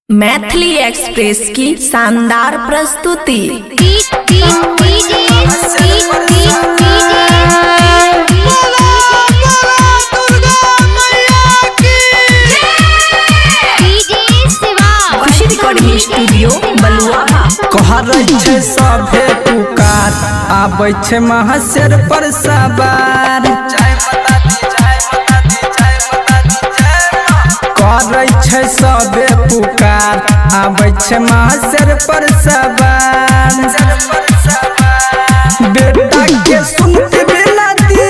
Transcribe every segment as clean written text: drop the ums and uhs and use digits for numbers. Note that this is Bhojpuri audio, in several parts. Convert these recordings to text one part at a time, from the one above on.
मैथिली एक्सप्रेस की शानदार प्रस्तुति। खुशी रिकॉर्डिंग स्टूडियो बलुआ। कहरै छै सभे पुकार आबै छै महाशर पर सवार। कहरै छै सभे पुकार आबै छै महाशर पर सवार। बेटा के सुनती बिनती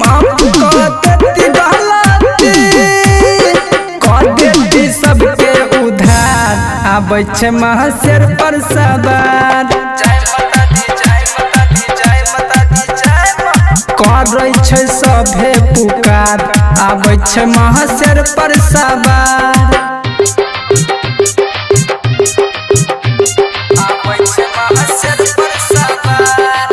माफ करती गलती कर देती सबके उधार आबै छै महाशर पर सवार। करै छै सभे पुकार आबै छै महाशर पर सवार। आबै छै महाशर पर सवार।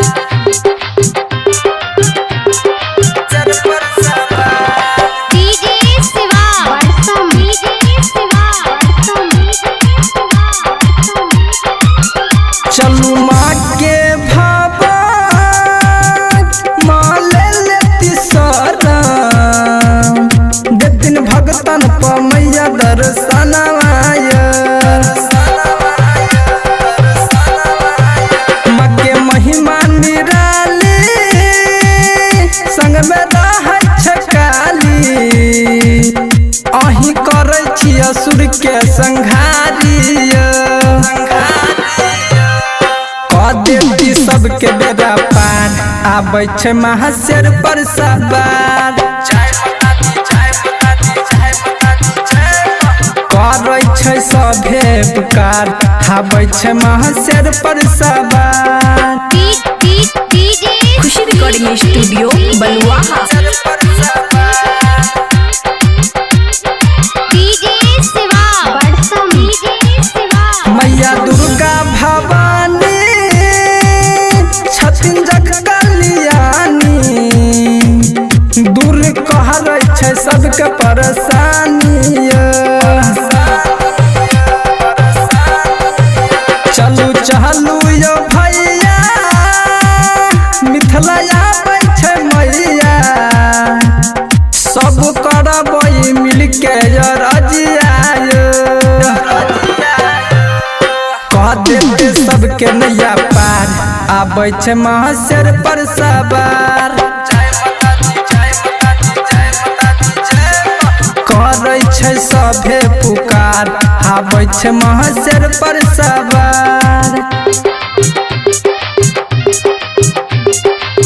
चलू माँ के भावा माँ ले लेती शरण दे दिन भगतन पर मैया दर्शन माँ के महिमा निराली संग में रहै छै काली। अहीं करै छी असुर के संहारी देती सबके बेड़ा पार आबै छै महाशर पर सवार। करै छै सभे पुकार आबै छै महाशर पर सवार। खुशी रिकॉर्डिंग स्टूडियो बलुआ। मैया दुर्गा भवानी छथिन जग कल्याणी दूर कहरै छै सबके परेशानी। चलू चलू यो भैया मिथिला आबै छै मैया सब करबै मिलके रजिया। कह देते सबके नैया पार आबै छै महाशर पर सवार। करै छै सभे पुकार आबै छै महाशर पर सवार।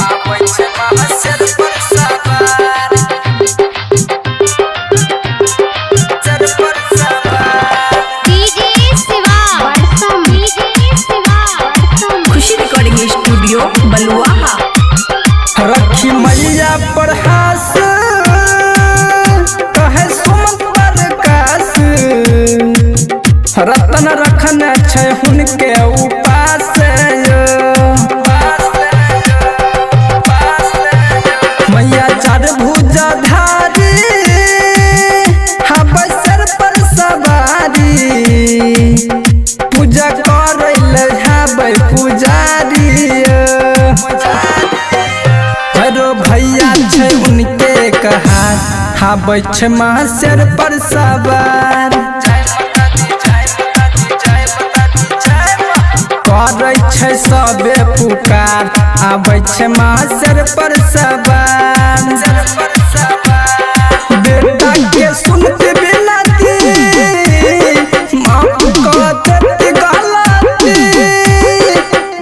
आबै छै महाशर पर सवार। खुशी रिकॉर्डिंग स्टूडियो बलुआ। रखी मैया पर हास कहे सुमन प्रकाश रतन रखने छै हुनके उपास। मैया चार भुजा धारी आबै सर पर सवारी पूजा करै ले आबै पुजारी। हरो भैया छै उनके कहार आबै छै महाशर पर सवार। करै छै सभे पुकार आबै छै महाशर पर सवार। बेटा के सुनती बिनती माफ करती गलती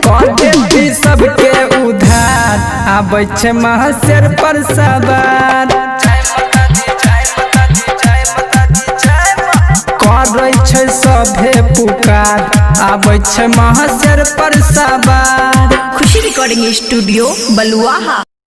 कर देती सबके उधार आबै छै महाशर पर सवार। करै छै सभे पुकार आबै छै महाशर पर सवार। खुशी रिकॉर्डिंग स्टूडियो बलुआ।